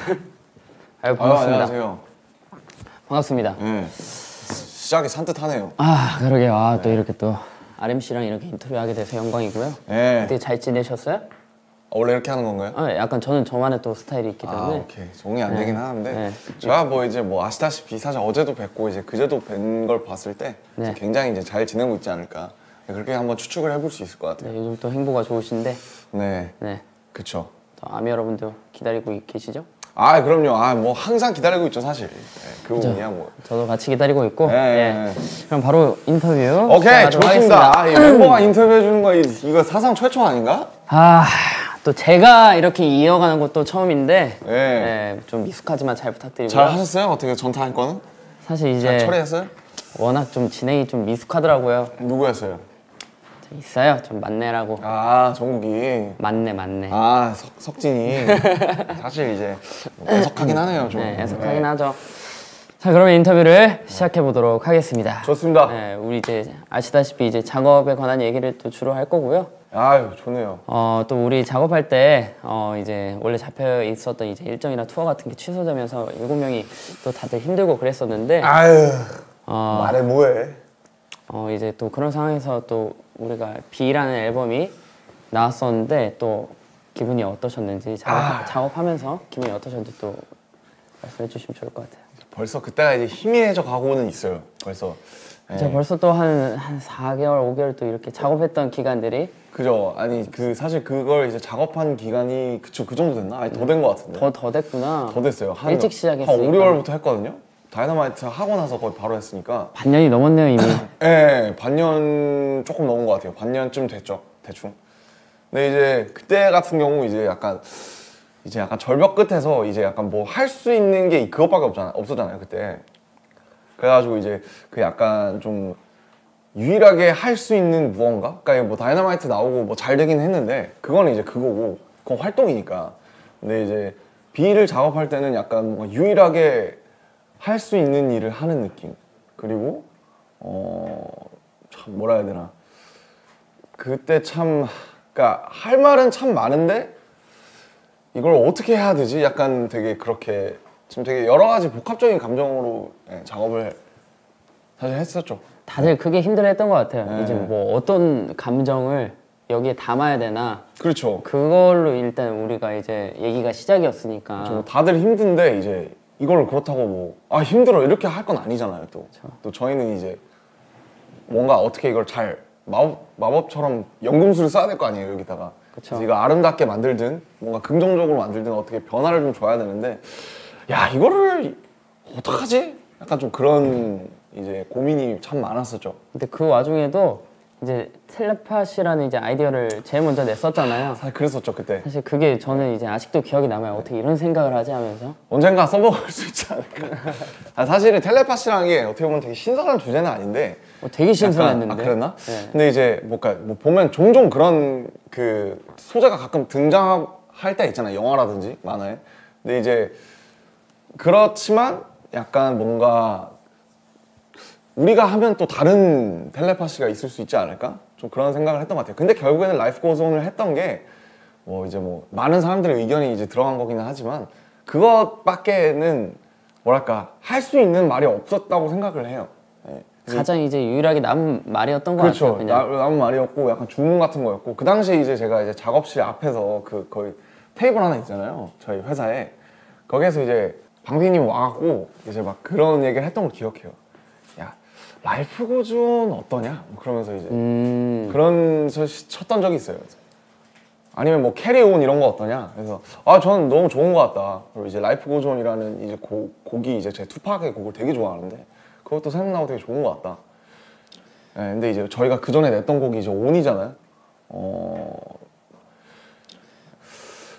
아유, 반갑습니다. 안녕하세요. 반갑습니다. 네. 시작이 산뜻하네요. 아, 그러게요. 아, 또 이렇게 또 RMC랑 이렇게 인터뷰하게 돼서 영광이고요. 네. 어떻게 잘 지내셨어요? 원래 이렇게 하는 건가요? 약간 저는 저만의 또 스타일이 있기 때문에. 오케이. 정리 안 되긴 하는데 네. 제가 뭐 이제 뭐 아시다시피 사실 어제도 뵙고 이제 그제도 뵌 걸 봤을 때 네. 굉장히 이제 잘 지내고 있지 않을까. 그렇게 한번 추측을 해볼 수 있을 것 같아요. 네, 요즘 또 행보가 좋으신데. 네. 네. 그쵸. 또 아미 여러분도 기다리고 계시죠? 아, 그럼요. 뭐 항상 기다리고 있죠, 사실. 네, 그 부분이야 뭐. 저도 같이 기다리고 있고. 네. 네. 그럼 바로 인터뷰. 오케이, 좋습니다. 하겠습니다. 이 멤버가 인터뷰해 주는 거 이거 사상 최초 아닌가? 또 제가 이렇게 이어가는 것도 처음인데. 네. 네, 좀 미숙하지만 잘 부탁드리고요. 잘 하셨어요? 어떻게 전타할 거는? 사실 이제 잘 처리했어요? 워낙 좀 진행이 좀 미숙하더라고요. 누구였어요? 있어요. 좀 만내라고. 아, 정국이. 만내. 아, 석진이. 사실 이제 애석하긴 하네요, 좀. 네, 애석하긴 하죠. 자, 그러면 인터뷰를 시작해 보도록 하겠습니다. 좋습니다. 네, 우리 이제 아시다시피 이제 작업에 관한 얘기를 또 주로 할 거고요. 아유, 좋네요. 또 우리 작업할 때 이제 원래 잡혀 있었던 이제 일정이나 투어 같은 게 취소되면서 7명이 또 다들 힘들고 그랬었는데. 아유, 말해 뭐해. 이제 또 그런 상황에서 또 우리가 B라는 앨범이 나왔었는데 또 기분이 어떠셨는지 작업하면서 기분이 어떠셨는지 또 말씀해 주시면 좋을 것 같아요. 벌써 그때가 이제 희미해져 가고는 있어요. 벌써. 제가 벌써 또 한 4개월, 5개월 또 이렇게 작업했던 기간들이 그죠. 아니 사실 그걸 이제 작업한 기간이 그 정도 됐나? 아니 더 된 것 같은데. 더 됐구나. 더 됐어요. 일찍 시작했으니까. 한 5, 6월부터 했거든요. 다이너마이트 하고 나서 거의 바로 했으니까. 반년이 넘었네요 이미. 네, 반년 조금 넘은 것 같아요. 반년쯤 됐죠, 대충. 근데 이제 그때 같은 경우 이제 약간 절벽 끝에서 이제 약간 뭐 할 수 있는 게 그것밖에 없었잖아요 그때. 그래가지고 이제 그 약간 좀 유일하게 할 수 있는 무언가? 그러니까 뭐 다이너마이트 나오고 뭐 잘 되긴 했는데 그거는 이제 그거고 그건 활동이니까. 근데 이제 B를 작업할 때는 약간 뭔가 유일하게 할 수 있는 일을 하는 느낌. 그리고 참 뭐라 해야 되나. 그때 참 그러니까 할 말은 참 많은데 이걸 어떻게 해야 되지? 약간 되게 그렇게 지금 되게 여러 가지 복합적인 감정으로 작업을 사실 했었죠. 다들 그게 힘들어했던 것 같아요. 이제 뭐 어떤 감정을 여기에 담아야 되나. 그렇죠. 그걸로 일단 우리가 이제 얘기가 시작이었으니까. 다들 힘든데 이제 이걸 그렇다고 뭐 힘들어 이렇게 할 건 아니잖아요. 또 저희는 이제 뭔가 어떻게 이걸 잘 마법처럼 연금술을 써야 될 거 아니에요 여기다가. 그래서 이거 아름답게 만들든 뭔가 긍정적으로 만들든 어떻게 변화를 좀 줘야 되는데 야 이거를 어떡하지? 약간 좀 그런 이제 고민이 참 많았었죠. 근데 그 와중에도 이제 텔레파시라는 이제 아이디어를 제일 먼저 냈었잖아요. 사실 그랬었죠 그때. 사실 그게 저는 이제 아직도 기억이 남아요. 어떻게 이런 생각을 하지 하면서. 언젠가 써먹을 수 있지 않을까. 사실은 텔레파시라는 게 어떻게 보면 되게 신선한 주제는 아닌데 되게 신선했는데. 그랬나? 네. 근데 이제 뭐 보면 종종 그런 그 소재가 가끔 등장할 때 있잖아요. 영화라든지 만화에. 근데 이제 그렇지만 약간 뭔가 우리가 하면 또 다른 텔레파시가 있을 수 있지 않을까? 좀 그런 생각을 했던 것 같아요. 근데 결국에는 라이프 고즈 온을 했던 게 뭐 이제 뭐 많은 사람들의 의견이 이제 들어간 거기는 하지만 그것밖에는 뭐랄까 할 수 있는 말이 없었다고 생각을 해요. 네. 가장 이제 유일하게 남은 말이었던 것 같아요. 그렇죠. 남은 말이었고 약간 주문 같은 거였고 그 당시에 이제 제가 이제 작업실 앞에서 그 거의 테이블 하나 있잖아요. 저희 회사에 거기에서 이제 방피님 와갖고 이제 막 그런 얘기를 했던 걸 기억해요. 야 라이프 고즈 온 어떠냐? 뭐 그러면서 이제 그런 쳤던 적이 있어요. 아니면 뭐 캐리온 이런 거 어떠냐? 그래서 저는 너무 좋은 것 같다. 그리고 이제 라이프 고즈 온이라는 이제 곡이 이제 제 투팍의 곡을 되게 좋아하는데 그것도 생각나고 되게 좋은 것 같다. 네, 근데 이제 저희가 그 전에 냈던 곡이 이제 온이잖아요.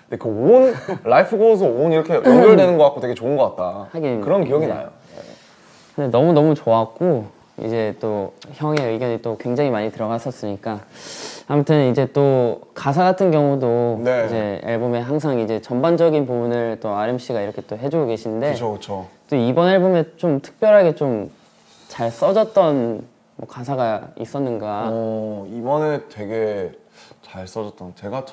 근데 그 온, 라이프 고즈 온 이렇게 연결되는 것 같고 되게 좋은 것 같다. 하긴, 그런 기억이 나요. 근데 너무 좋았고 이제 또 형의 의견이 또 굉장히 많이 들어갔었으니까 아무튼 이제 또 가사 같은 경우도 이제 앨범에 항상 이제 전반적인 부분을 또 RMC가 이렇게 또 해주고 계신데 그렇죠. 또 이번 앨범에 좀 특별하게 좀 잘 써졌던 뭐 가사가 있었는가? 이번에 되게 잘 써졌던 제가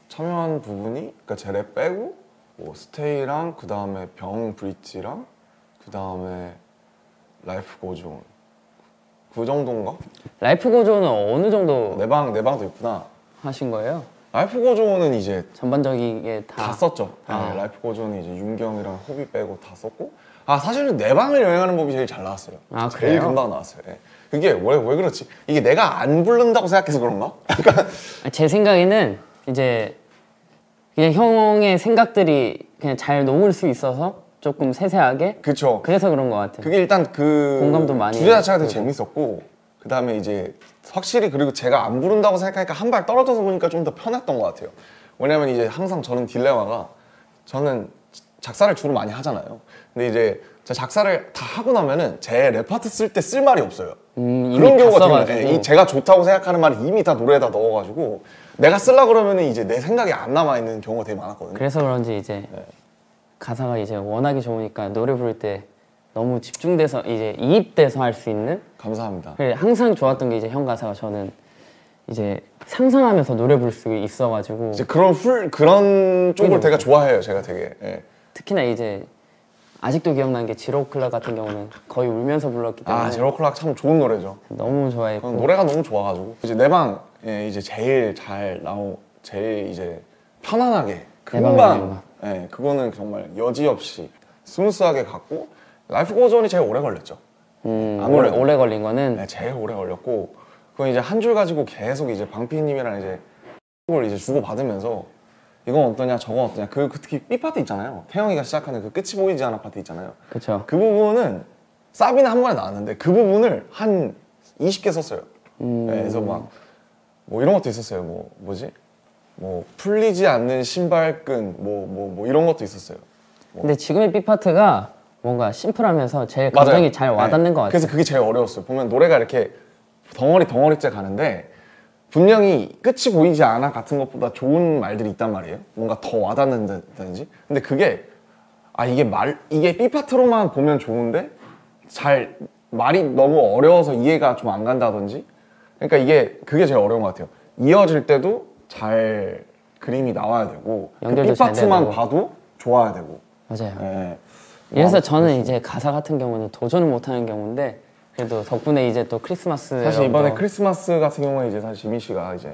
참여한 부분이 그러니까 제 랩 빼고 뭐 스테이랑 그 다음에 병 브릿지랑 그 다음에 라이프 고존 그 정도인가? 라이프 고조는 어느 정도 내 방도 있구나. 하신 거예요? 라이프 고존은 이제 전반적이게 다 썼죠. 아. 네, 라이프 고존은 이제 윤경이랑 호비 빼고 다 썼고, 아 사실은 내 방을 여행하는 법이 제일 잘 나왔어요. 아, 제일 그래요? 금방 나왔어요. 예. 그게 왜 그렇지? 이게 내가 안 부른다고 생각해서 그런가? 약간 제 생각에는 이제 그냥 형의 생각들이 그냥 잘 녹을 수 있어서 조금 세세하게 그쵸. 그래서 그런 것 같아요. 그게 일단 그 공감도 많이 주제 자체가 되게 되고. 재밌었고, 그 다음에 이제 확실히 그리고 제가 안 부른다고 생각하니까 한 발 떨어져서 보니까 좀 더 편했던 것 같아요. 왜냐면 이제 항상 저는 딜레마가, 저는 작사를 주로 많이 하잖아요. 근데 이제 제가 작사를 다 하고 나면은 제 레파트 쓸 때 쓸 말이 없어요. 이미 그런 다 경우가 써가지고. 되게 많아요. 제가 좋다고 생각하는 말을 이미 다 노래에다 넣어가지고 내가 쓰려 그러면은 이제 내 생각이 안 남아 있는 경우가 되게 많았거든요. 그래서 그런지 이제 가사가 이제 워낙에 좋으니까 노래 부를 때 너무 집중돼서 이제 이입돼서 할 수 있는. 감사합니다. 그래, 항상 좋았던 게 이제 형 가사가 저는 이제 상상하면서 노래 부를 수 있어가지고 이제 그런 쪽을 그죠. 되게 좋아해요. 제가 되게. 예. 특히나 이제 아직도 기억나는 게 지로클라 같은 경우는 거의 울면서 불렀기 때문에 아 제로클락 참 좋은 노래죠. 너무 좋아했고. 노래가 너무 좋아가지고 이제 내 방에 이제 제일 잘 제일 이제 편안하게 내 방에 금방, 예, 그거는 정말 여지없이 스무스하게 갔고, 라이프 고존이 제일 오래 걸렸죠. 아무래도. 오래 걸린 거는 네, 제일 오래 걸렸고, 그건 이제 한 줄 가지고 계속 이제 방피님이랑 이제 을 이제 주고 받으면서 이건 어떠냐 저건 어떠냐, 그 특히 B 파트 있잖아요. 태영이가 시작하는 그 끝이 보이지 않아 파트 있잖아요. 그쵸. 그 부분은 사비는 한 번에 나왔는데 그 부분을 한 20개 썼어요. 네, 그래서 막 뭐 이런 것도 있었어요. 뭐지? 뭐 풀리지 않는 신발끈 뭐 이런 것도 있었어요. 근데 지금의 B 파트가 뭔가 심플하면서 제일 감정이 맞아요. 잘 와닿는 네. 것 같아요. 그래서 그게 제일 어려웠어요. 보면 노래가 이렇게 덩어리째 가는데 분명히 끝이 보이지 않아 같은 것보다 좋은 말들이 있단 말이에요. 뭔가 더 와닿는다든지. 근데 그게 이게 B 파트로만 보면 좋은데 잘 말이 너무 어려워서 이해가 좀 안 간다든지. 그러니까 그게 제일 어려운 것 같아요. 이어질 때도 잘 그림이 나와야 되고, 그 연결도 B 잘 파트만 되고. 봐도 좋아야 되고. 맞아요. 네. 그래서 저는 이제 가사 같은 경우는 도전을 못하는 경우인데 그래도 덕분에 이제 또 크리스마스 사실 이번에 여러분도 크리스마스 같은 경우에 이제 사실 지민 씨가 이제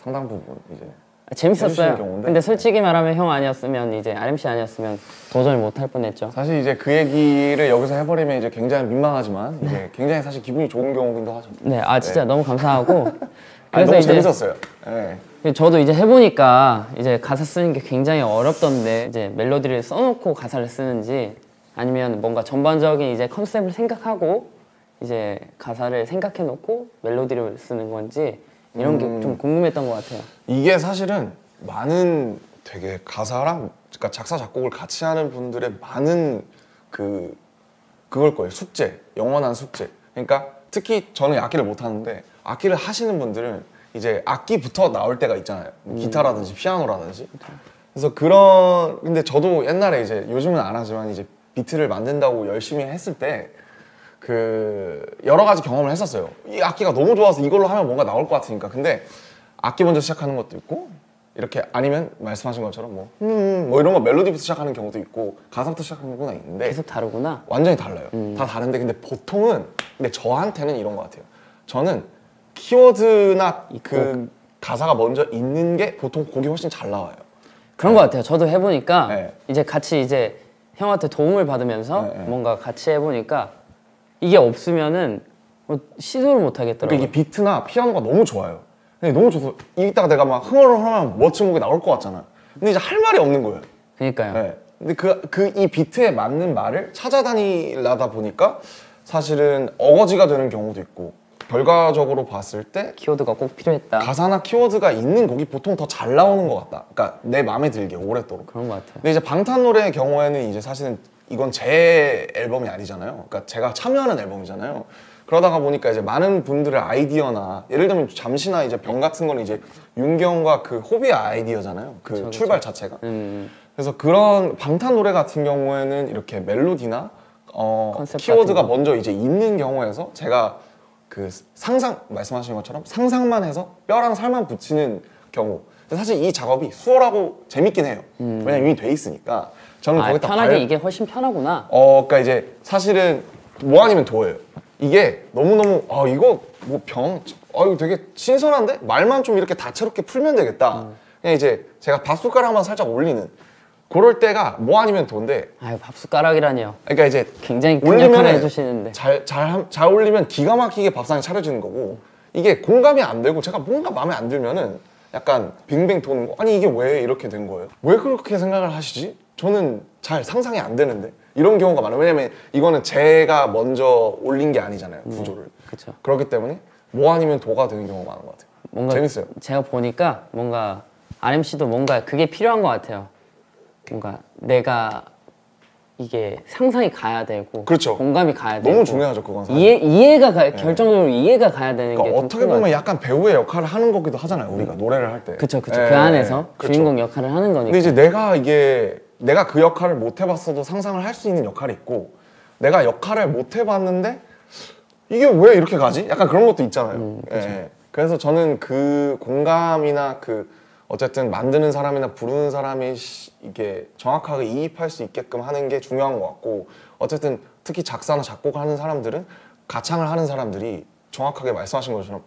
상당 부분 이제 해주시는 재밌었어요. 경우인데. 근데 솔직히 말하면 형 아니었으면 이제 RMC 아니었으면 도전을 못 할 뻔했죠. 사실 이제 그 얘기를 여기서 해버리면 이제 굉장히 민망하지만 이제 굉장히 사실 기분이 좋은 경우기도 하죠. 네, 진짜 너무 감사하고. 아니, 그래서 너무 이제 재밌었어요. 네. 저도 이제 해보니까 이제 가사 쓰는 게 굉장히 어렵던데 이제 멜로디를 써놓고 가사를 쓰는지 아니면 뭔가 전반적인 이제 컨셉을 생각하고 이제 가사를 생각해놓고 멜로디를 쓰는 건지 이런 게 좀 궁금했던 것 같아요. 이게 사실은 많은 되게 가사랑 그러니까 작사 작곡을 같이 하는 분들의 많은 그걸 거예요. 숙제, 영원한 숙제. 그러니까 특히 저는 악기를 못 하는데 악기를 하시는 분들은 이제 악기부터 나올 때가 있잖아요. 기타라든지 피아노라든지. 그래서 근데 저도 옛날에 이제 요즘은 안 하지만 이제 비트를 만든다고 열심히 했을 때 여러 가지 경험을 했었어요. 이 악기가 너무 좋아서 이걸로 하면 뭔가 나올 것 같으니까. 근데 악기 먼저 시작하는 것도 있고, 이렇게 아니면 말씀하신 것처럼 뭐 이런 거 멜로디부터 시작하는 경우도 있고 가사부터 시작하는 경우가 있는데 계속 다르구나. 완전히 달라요. 다 다른데 근데 보통은 근데 저한테는 이런 것 같아요. 저는 키워드나 그 가사가 먼저 있는 게 보통 곡이 훨씬 잘 나와요. 그런 것 같아요. 저도 해보니까 네. 이제 같이 이제 형한테 도움을 받으면서 네, 네. 뭔가 같이 해보니까 이게 없으면은 뭐 시도를 못 하겠더라고요. 그러니까 이게 비트나 피아노가 너무 좋아요. 근데 너무 좋아서 이따가 내가 막 흥얼흥얼하면 멋진 곡이 나올 것 같잖아요. 근데 이제 할 말이 없는 거예요. 그러니까요. 네. 근데 이 비트에 맞는 말을 찾아다니려다 보니까 사실은 어거지가 되는 경우도 있고, 결과적으로 봤을 때 키워드가 꼭 필요했다. 가사나 키워드가 있는 곡이 보통 더 잘 나오는 것 같다. 그러니까 내 마음에 들게 오랫도록. 그런 것 같아요. 근데 이제 방탄 노래의 경우에는 이제 사실은 이건 제 앨범이 아니잖아요. 그러니까 제가 참여하는 앨범이잖아요. 그러다가 보니까 이제 많은 분들의 아이디어나 예를 들면 잠시나 이제 병 같은 거는 이제 윤경과 그 호비의 아이디어잖아요. 그 출발 자체가. 그래서 그런 방탄 노래 같은 경우에는 이렇게 멜로디나 컨셉 키워드가 같은 거. 먼저 이제 있는 경우에서 제가 그 말씀하신 것처럼 상상만 해서 뼈랑 살만 붙이는 경우. 근데 사실 이 작업이 수월하고 재밌긴 해요. 왜냐면 이미 돼 있으니까. 저는 거기다 편하게 이게 훨씬 편하구나. 그러니까 이제 사실은 뭐 아니면 도예요. 이게 너무너무 이거 뭐 이거 되게 신선한데? 말만 좀 이렇게 다채롭게 풀면 되겠다. 그냥 이제 제가 밥숟가락만 살짝 올리는 그럴 때가 뭐 아니면 도인데. 아유, 밥숟가락이라니요. 그러니까 이제 굉장히 큰 역할을 해주시는데 잘 올리면 기가 막히게 밥상이 차려지는 거고, 이게 공감이 안 되고 제가 뭔가 마음에 안 들면은 약간 빙빙 도는 거. 아니 이게 왜 이렇게 된 거예요? 왜 그렇게 생각을 하시지? 저는 잘 상상이 안 되는데. 이런 경우가 많아요. 왜냐면 이거는 제가 먼저 올린 게 아니잖아요, 구조를. 그쵸. 그렇기 때문에 뭐 아니면 도가 되는 경우가 많은 것 같아요. 뭔가 재밌어요. 제가 보니까 뭔가 RMC도 뭔가 그게 필요한 것 같아요. 뭔가 내가 이게 상상이 가야 되고, 그렇죠. 공감이 가야 되고, 너무 중요하죠, 그건 사실. 이해가 결정적으로 이해가 가야 되는 게 그러니까 어떻게 보면 약간 배우의 역할을 하는 거기도 하잖아요, 우리가 노래를 할 때. 그쵸. 그 안에서 그쵸. 주인공 역할을 하는 거니까. 근데 이제 내가 그 역할을 못 해봤어도 상상을 할 수 있는 역할이 있고, 내가 역할을 못 해봤는데 이게 왜 이렇게 가지? 약간 그런 것도 있잖아요. 그래서 저는 그 공감이나 어쨌든 만드는 사람이나 부르는 사람이 이게 정확하게 이입할 수 있게끔 하는 게 중요한 것 같고, 어쨌든 특히 작사나 작곡을 하는 사람들은, 가창을 하는 사람들이 정확하게 말씀하신 것처럼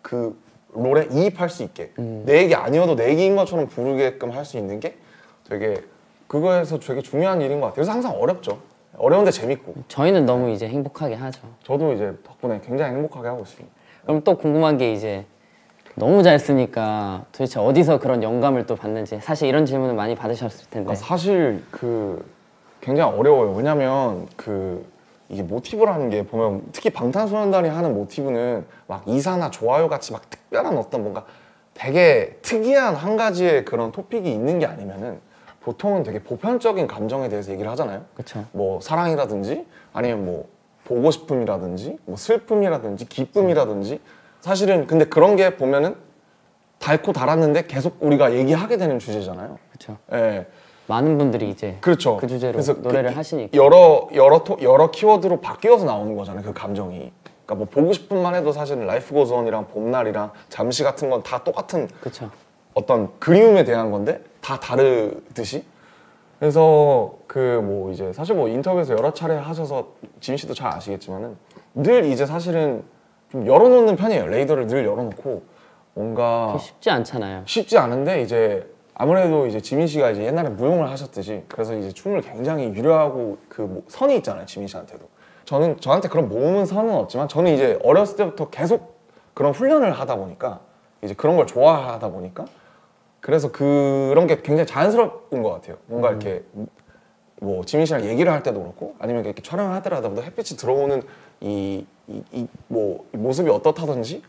그 롤에 이입할 수 있게, 내 얘기 아니어도 내 얘기인 것처럼 부르게끔 할 수 있는 게 되게, 그거에서 되게 중요한 일인 것 같아요. 그래서 항상 어렵죠. 어려운데 재밌고. 저희는 너무 이제 행복하게 하죠. 저도 이제 덕분에 굉장히 행복하게 하고 있습니다. 그럼 또 궁금한 게 이제 너무 잘 쓰니까 도대체 어디서 그런 영감을 또 받는지, 사실 이런 질문을 많이 받으셨을 텐데. 사실 굉장히 어려워요. 왜냐면 이게 모티브라는 게 보면, 특히 방탄소년단이 하는 모티브는 막 이사나 좋아요 같이 막 특별한 어떤 뭔가 되게 특이한 한 가지의 그런 토픽이 있는 게 아니면은 보통은 되게 보편적인 감정에 대해서 얘기를 하잖아요. 그쵸. 뭐 사랑이라든지 아니면 뭐 보고 싶음이라든지 뭐 슬픔이라든지 기쁨이라든지. 사실은 근데 그런 게 보면은 닮고 달았는데 계속 우리가 얘기하게 되는 주제잖아요. 그렇죠. 예. 많은 분들이 이제 그렇죠. 그 주제로 그래서 노래를 하시니까 여러 키워드로 바뀌어서 나오는 거잖아요, 그 감정이. 그러니까 뭐 보고 싶음만 해도 사실은 라이프 고즈 온이랑 봄날이랑 잠시 같은 건 다 똑같은 그쵸. 어떤 그리움에 대한 건데 다 다르듯이. 그래서 뭐 이제 사실 뭐 인터뷰에서 여러 차례 하셔서 지민 씨도 잘 아시겠지만은 늘 이제 사실은 좀 열어놓는 편이에요. 레이더를 늘 열어놓고 뭔가 쉽지 않잖아요. 쉽지 않은데 이제 아무래도 이제 지민 씨가 이제 옛날에 무용을 하셨듯이, 그래서 이제 춤을 굉장히 유려하고 뭐 선이 있잖아요, 지민 씨한테도. 저한테 그런 모음은 선은 없지만 저는 이제 어렸을 때부터 계속 그런 훈련을 하다 보니까 이제 그런 걸 좋아하다 보니까, 그래서 그런 게 굉장히 자연스러운 것 같아요. 뭔가 이렇게 뭐 지민 씨랑 얘기를 할 때도 그렇고, 아니면 이렇게 촬영을 하더라도 햇빛이 들어오는 이 모습이 어떻다든지,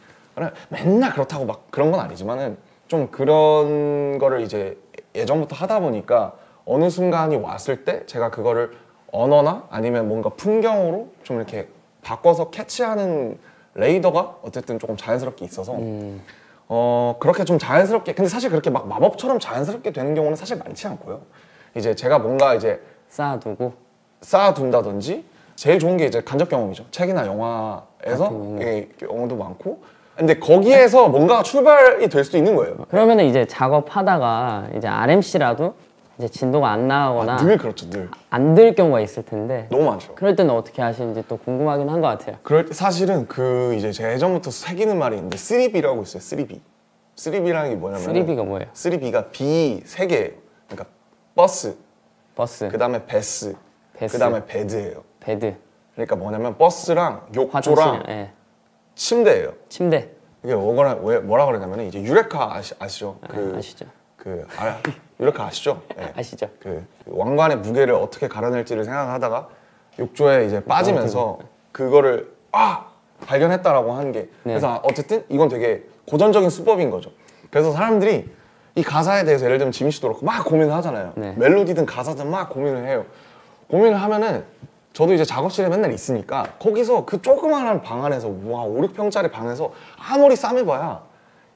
맨날 그렇다고 막 그런 건 아니지만은 좀 그런 거를 이제 예전부터 하다 보니까 어느 순간이 왔을 때 제가 그거를 언어나 아니면 뭔가 풍경으로 좀 이렇게 바꿔서 캐치하는 레이더가 어쨌든 조금 자연스럽게 있어서 그렇게 좀 자연스럽게, 근데 사실 그렇게 막 마법처럼 자연스럽게 되는 경우는 사실 많지 않고요. 이제 제가 뭔가 이제 쌓아둔다든지, 제일 좋은 게 이제 간접 경험이죠. 책이나 영화에서 경험도 많고, 근데 거기에서 뭔가 출발이 될 수도 있는 거예요. 그러면은 이제 작업하다가 이제 RMC라도 이제 진도가 안 나가거나 늘 그렇죠, 늘 안 될 경우가 있을 텐데 너무 많죠. 그럴 때는 어떻게 하시는지 또 궁금하긴 한 것 같아요. 그럴 때 사실은 이제 제가 예전부터 새기는 말이 있는데 3B라고 있어요. 3B. 3B라는 게 뭐냐면 3B가 뭐예요? 3B가 B 3개예요. 그러니까 버스, 그다음에 베스, 그다음에 베드예요. 베드. 그러니까 뭐냐면 버스랑 욕조랑 화장실, 예. 침대예요. 침대. 이게 뭐라 그러냐면 이제 유레카 아시죠? 아시죠? 유레카 아시죠? 네. 아시죠? 왕관의 무게를 어떻게 가려낼지를 생각하다가 욕조에 이제 빠지면서 그거를 발견했다라고 하는 게, 그래서 어쨌든 이건 되게 고전적인 수법인 거죠. 그래서 사람들이 이 가사에 대해서 예를 들면 지민 씨도 그렇고 막 고민을 하잖아요. 멜로디든 가사든 막 고민을 해요. 고민을 하면은 저도 이제 작업실에 맨날 있으니까 거기서 그 조그마한 방 안에서 5, 6평짜리 방에서 아무리 싸매봐야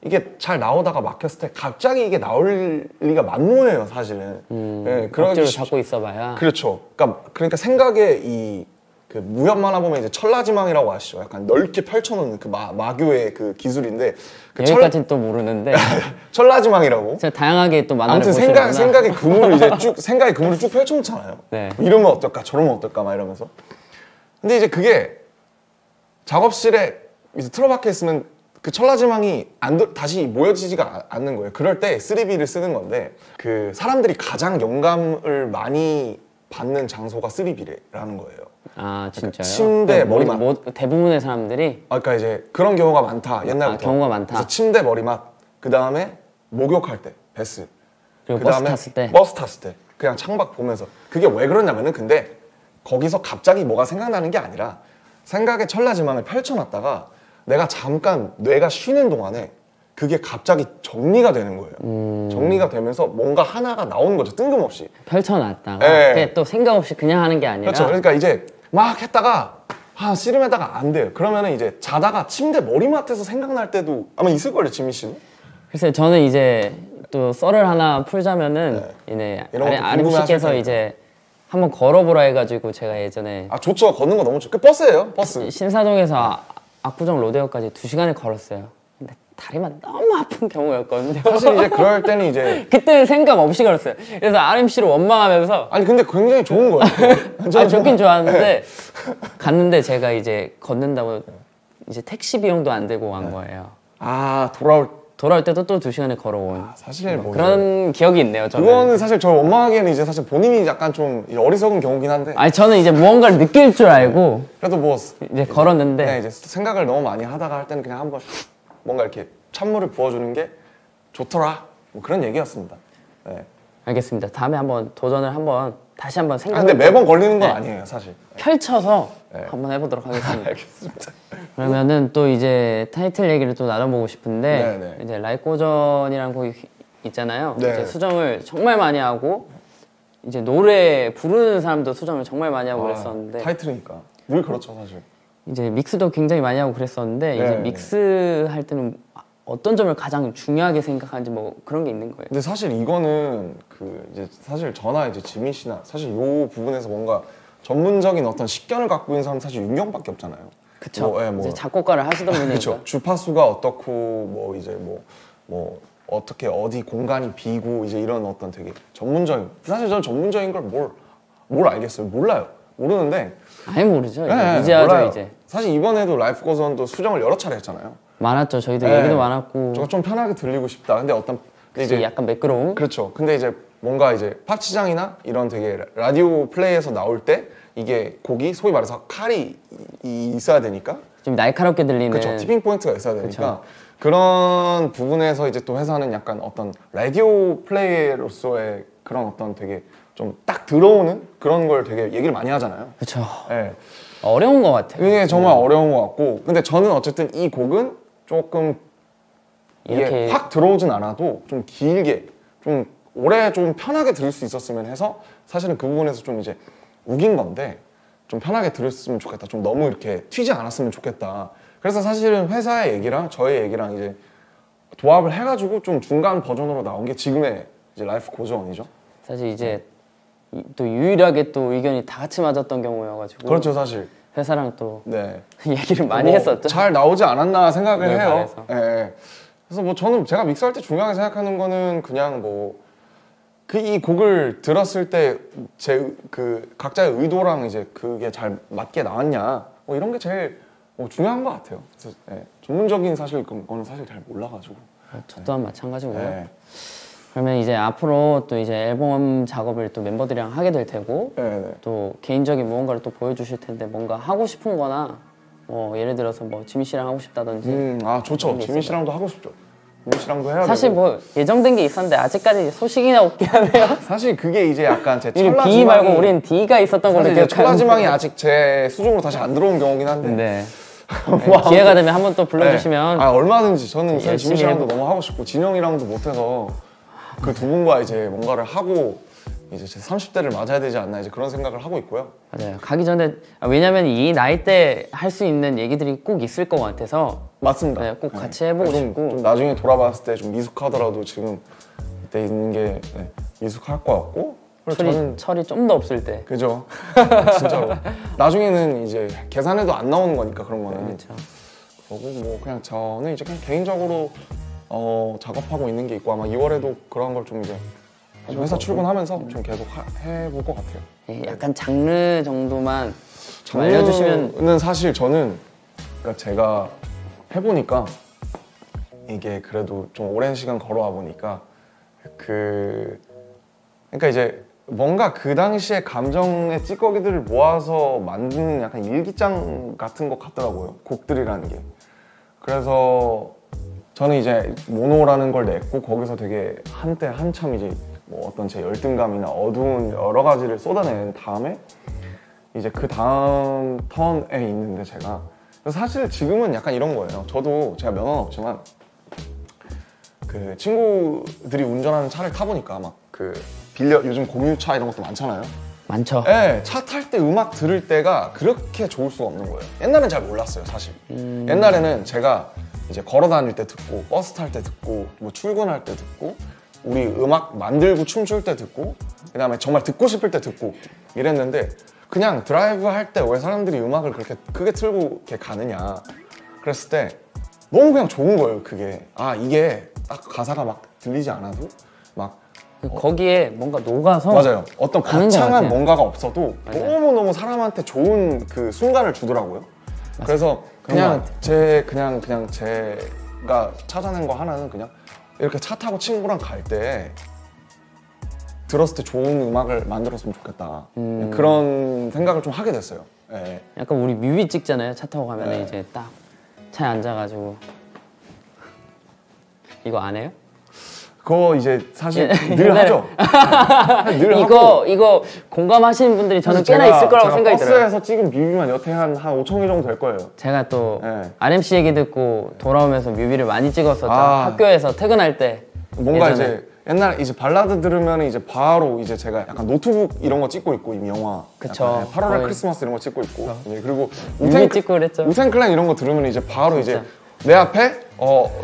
이게 잘 나오다가 막혔을 때 갑자기 이게 나올 리가 만무해요, 사실은. 억지로 잡고 있어봐야. 그렇죠. 그러니까 생각의 그 무협 만화 보면 이제 철라지망이라고 아시죠? 약간 넓게 펼쳐놓는 그 마교의 그 기술인데 그 여기까지는 또 모르는데 철라지망이라고. 제가 다양하게 또 만화를 아무튼 보시는구나. 생각의 그물을 이제 생각의 그물을 쭉 펼쳐놓잖아요. 네. 이러면 어떨까, 저러면 어떨까 막 이러면서. 근데 이제 그게 작업실에 이제 틀어박혀 있으면 그 철라지망이 다시 모여지지가 않는 거예요. 그럴 때 3B를 쓰는 건데 그 사람들이 가장 영감을 많이 받는 장소가 3B라는 거예요. 아 진짜요? 침대 머리맡. 대부분의 사람들이 그러니까 이제 그런 경우가 많다. 옛날부터. 경우가 많다. 그래서 침대 머리맡. 그 다음에 목욕할 때 베스. 그리고 그다음에 버스 탔을 때 그냥 창밖 보면서. 그게 왜 그러냐면은 근데 거기서 갑자기 뭐가 생각나는 게 아니라 생각의 철라지망을 펼쳐놨다가 내가 잠깐 뇌가 쉬는 동안에 그게 갑자기 정리가 되는 거예요. 정리가 되면서 뭔가 하나가 나오는 거죠. 뜬금없이. 펼쳐놨다가 네. 그게 또 생각 없이 그냥 하는 게 아니라 그렇죠. 그러니까 이제 막 했다가 씨름하다가 안 돼요. 그러면은 이제 자다가 침대 머리맡에서 생각날 때도 아마 있을걸요, 지민 씨는? 글쎄 저는 이제 또 썰을 하나 풀자면은 이제 이런 것도 아름 씨께서 궁금해하실 이제 한번 걸어보라 해가지고 제가 예전에 좋죠. 걷는 거 너무 좋죠. 그 버스예요, 버스. 신사동에서 압구정 로데오까지 2시간을 걸었어요. 근데 다리가 너무 아픈 경우였거든요. 사실 이제 그럴 때는 이제 그때는 생각 없이 걸었어요. 그래서 RMC를 원망하면서 아니 근데 굉장히 좋은 거예요. 좋긴 좋았는데 갔는데 제가 이제 걷는다고 이제 택시 비용도 안 들고 간 거예요. 돌아올 때도 또 2시간을 걸어온 사실 뭐 그런 기억이 있네요. 저는. 그거는 사실 저 원망하기에는 이제 사실 본인이 약간 좀 어리석은 경우긴 한데. 아니 저는 이제 무언가를 느낄 줄 알고 그래도 뭐 이제 걸었는데 네, 이제 생각을 너무 많이 하다가 할 때는 그냥 한번 뭔가 이렇게 찬물을 부어주는 게 좋더라. 뭐 그런 얘기였습니다. 네. 알겠습니다. 다음에 한번 도전을 다시 한번 생각. 근데 매번 걸리는 건 아니에요, 사실. 펼쳐서 한번 해보도록 하겠습니다. 알겠습니다. 그러면은 또 이제 타이틀 얘기를 또 나눠보고 싶은데 네네. 이제 라이꼬전이라는 곡이 있잖아요. 네. 이제 수정을 정말 많이 하고 이제 노래 부르는 사람도 수정을 정말 많이 하고 그랬었는데 타이틀이니까 늘 그렇죠, 사실. 이제 믹스도 굉장히 많이 하고 그랬었는데 이제 믹스 할 때는 어떤 점을 가장 중요하게 생각하는지 뭐 그런 게 있는 거예요. 근데 사실 이거는 그 이제 사실 저나 이제 지민 씨나 사실 요 부분에서 뭔가 전문적인 어떤 식견을 갖고 있는 사람 사실 윤경밖에 없잖아요. 그쵸. 이제 작곡가를 하시던 분이니까. 그쵸. 주파수가 어떻고 뭐 이제 뭐 어떻게 어디 공간이 비고 이제 이런 어떤 되게 전문적인, 사실 저는 전문적인 걸 뭘 알겠어요. 몰라요. 모르는데 아예 모르죠. 네, 이제 하죠 몰라요. 이제. 사실 이번에도 라이프 고전도 수정을 여러 차례 했잖아요. 많았죠. 저희도 네. 얘기도 많았고. 저거 좀 편하게 들리고 싶다. 근데 이제 약간 매끄러움. 그렇죠. 근데 이제 뭔가 이제 팝시장이나 이런 되게 라디오 플레이에서 나올 때 이게 곡이 소위 말해서 칼이 있어야 되니까 좀 날카롭게 들리는. 그렇죠. 티핑 포인트가 있어야 되니까 그런 부분에서 이제 또 회사는 약간 어떤 라디오 플레이로서의 그런 어떤 되게 좀 딱 들어오는 그런 걸 되게 얘기를 많이 하잖아요. 그렇죠. 네. 어려운 것 같아요. 이게 정말 어려운 것 같고, 근데 저는 어쨌든 이 곡은 조금 이게 확 들어오진 않아도 좀 길게 좀 오래 좀 편하게 들을 수 있었으면 해서 사실은 그 부분에서 좀 이제 우긴 건데 좀 편하게 들었으면 좋겠다. 좀 너무 이렇게 튀지 않았으면 좋겠다. 그래서 사실은 회사의 얘기랑 저의 얘기랑 이제 도합을 해가지고 좀 중간 버전으로 나온 게 지금의 이제 라이프 고전이죠. 사실 이제 또 유일하게 또 의견이 다 같이 맞았던 경우여가지고. 그렇죠, 사실. 회사랑 또 네. 얘기를 많이 했었죠. 잘 나오지 않았나 생각을 네, 해요. 네. 그래서 뭐 저는 제가 믹스할 때 중요하게 생각하는 거는 그냥 뭐 이 곡을 들었을 때 제 그 각자의 의도랑 이제 그게 잘 맞게 나왔냐 뭐 이런 게 제일 뭐 중요한 것 같아요. 그래서 전문적인 사실 그거는 사실 잘 몰라가지고. 저 또한 마찬가지고요. 네. 그러면 이제 앞으로 또 이제 앨범 작업을 또 멤버들이랑 하게 될 테고 또 개인적인 무언가를 또 보여주실 텐데 뭔가 하고 싶은 거나 뭐 예를 들어서 뭐 지민 씨랑 하고 싶다든지 좋죠. 지민 씨랑도 하고 싶죠. 지민 씨랑도 해야 사실 되고. 뭐 예정된 게 있었는데 아직까지 소식이나 없긴 하네요. 사실 그게 이제 약간 제 B 철라지망이 말고 우린 D가 있었던 걸로 기억하는데 철라지망이 아직 제 수중으로 다시 안 들어온 경우긴 한데 네. 기회가 되면 한번 또 불러주시면 얼마든지 저는 지민 열심히 씨랑도 너무 하고 싶고 진영이랑도 못해서 그 두 분과 이제 뭔가를 하고 이제 제 30대를 맞아야 되지 않나 이제 그런 생각을 하고 있고요. 맞아요. 가기 전에 왜냐면 이 나이 때 할 수 있는 얘기들이 꼭 있을 것 같아서 맞습니다. 네, 꼭 같이 해보고 싶고 좀 나중에 돌아봤을 때 좀 미숙하더라도 지금 이때 있는 게 미숙할 것 같고 철이 좀 더 없을 때. 그죠. 진짜로. 나중에는 이제 계산해도 안 나오는 거니까 그런 거는. 그렇죠. 그리고 뭐 그냥 저는 이제 그냥 개인적으로 작업하고 있는 게 있고 아마 2월에도 그런 걸 좀 이제 회사 출근하면서 좀 계속 해볼 것 같아요. 예, 약간 장르 정도만 좀 알려주시면. 장르는 사실 저는 그러니까 제가 해보니까 이게 그래도 좀 오랜 시간 걸어와 보니까 그러니까 이제 뭔가 그 당시의 감정의 찌꺼기들을 모아서 만드는 약간 일기장 같은 것 같더라고요. 곡들이라는 게. 그래서 저는 이제 모노라는 걸 냈고 거기서 되게 한때 한참 이제 뭐 어떤 제 열등감이나 어두운 여러 가지를 쏟아낸 다음에 이제 그 다음 턴에 있는데 제가 그래서 사실 지금은 약간 이런 거예요. 저도 제가 면허는 없지만 그 친구들이 운전하는 차를 타보니까 막 그 요즘 공유차 이런 것도 많잖아요. 많죠. 네, 차 탈 때 음악 들을 때가 그렇게 좋을 수가 없는 거예요. 옛날엔 잘 몰랐어요, 사실. 옛날에는 제가 이제 걸어 다닐 때 듣고, 버스 탈 때 듣고, 뭐 출근할 때 듣고, 우리 음악 만들고 춤출 때 듣고, 그 다음에 정말 듣고 싶을 때 듣고 이랬는데 그냥 드라이브 할 때 왜 사람들이 음악을 그렇게 크게 틀고 이렇게 가느냐 그랬을 때 너무 그냥 좋은 거예요, 그게. 아, 이게 딱 가사가 막 들리지 않아도 막 거기에 뭔가 녹아서. 맞아요. 어떤 가는 것 거창한 같아요. 뭔가가 없어도 맞아요. 너무너무 사람한테 좋은 그 순간을 주더라고요. 그래서 그냥 그냥 제가 찾아낸 거 하나는 그냥 이렇게 차 타고 친구랑 갈 때 들었을 때 좋은 음악을 만들었으면 좋겠다. 그런 생각을 좀 하게 됐어요. 네. 약간 우리 뮤비 찍잖아요. 차 타고 가면 이제 딱 차에 앉아가지고. 이거 안 해요? 그거 이제 사실 늘 옛날에- 하죠. 늘 하고. 이거 공감하시는 분들이 저는 사실 꽤나 있을 거라고 생각이 들어요. 버스에서 찍은 뮤비만 여태 한 5천 개 정도 될 거예요. 제가 또 네. RMC 얘기 듣고 돌아오면서 뮤비를 많이 찍었었죠. 아. 학교에서 퇴근할 때. 뭔가 예전에. 이제 옛날 이제 발라드 들으면 이제 바로 이제 제가 약간 노트북 이런 거 찍고 있고 이미 영화. 그쵸. 8월의 거의. 크리스마스 이런 거 찍고 있고. 네, 그리고 뮤비 찍고 그랬죠. 우텐클랜 이런 거 들으면 이제 바로 진짜. 이제 내 앞에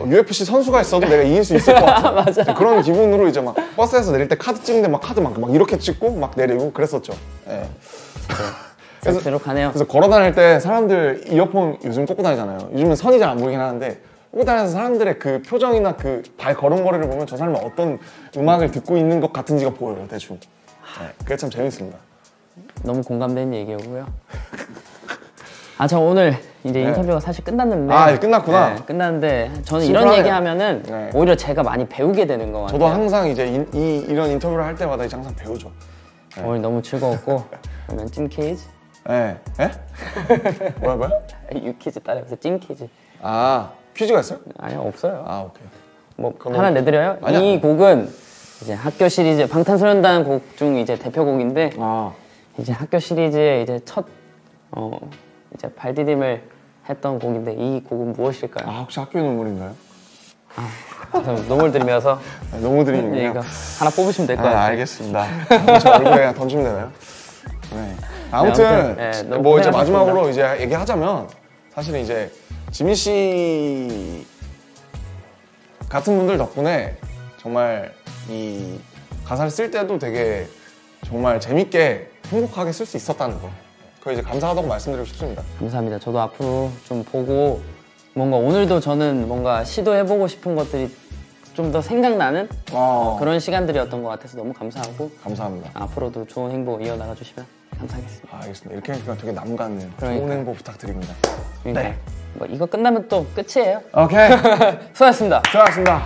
UFC 선수가 있어도 내가 이길 수 있을 것 같아. 맞아. 그런 기분으로 이제 막 버스에서 내릴 때 카드 찍는데 막 카드 막 이렇게 찍고 막 내리고 그랬었죠. 네. 그래서 들어가네요. 그래서 걸어 다닐 때 사람들 이어폰 요즘 꽂고 다니잖아요. 요즘은 선이 잘 안 보이긴 하는데 꽂고 다니면서 사람들의 그 표정이나 그 발 걸음걸이를 보면 저 사람은 어떤 음악을 듣고 있는 것 같은지가 보여요, 대충. 네, 그게 참 재밌습니다. 너무 공감되는 얘기였고요. 저 오늘 이제 인터뷰가 사실 끝났는데. 이제 끝났구나. 네, 끝났는데 저는 심플하네요. 이런 얘기 하면은 네. 오히려 제가 많이 배우게 되는 것 같아요. 저도 항상 이제 이런 인터뷰를 할 때마다 이제 항상 배우죠. 오늘 너무 즐거웠고 그러면 찜퀴즈? 네. 예? 뭐야? 유퀴즈 따라해서 찜퀴즈. 아, 퀴즈가 있어요? 아니요, 없어요. 아, 오케이. 뭐 그럼 하나 내드려요? 아니야. 이 곡은 이제 학교 시리즈 방탄소년단 곡 중 이제 대표곡인데 아, 이제 학교 시리즈의 이제 첫 이제 발디딤을 했던 곡인데 이 곡은 무엇일까요? 혹시 학교의 눈물인가요? 그래서 눈물 들면서 너무 드리는군요. 이거 하나 뽑으시면 될 것 같아요. 알겠습니다. 저 얼굴에 그냥 던지면 되나요? 네. 아무튼 너무 뭐 이제 고생하셨습니다. 마지막으로 이제 얘기하자면 사실은 이제 지민 씨 같은 분들 덕분에 정말 이 가사를 쓸 때도 되게 정말 재밌게 행복하게 쓸 수 있었다는 거. 그거 이제 감사하다고 말씀드리고 싶습니다. 감사합니다. 저도 앞으로 좀 보고 뭔가 오늘도 저는 뭔가 시도해보고 싶은 것들이 좀 더 생각나는 그런 시간들이었던 것 같아서 너무 감사하고 감사합니다. 앞으로도 좋은 행복 이어나가 주시면 감사하겠습니다. 알겠습니다. 이렇게 하니까 되게 남 같네요. 그러니까. 좋은 행복 부탁드립니다. 그러니까 네. 뭐 이거 끝나면 또 끝이에요. 오케이. 수고하셨습니다. 수고하셨습니다.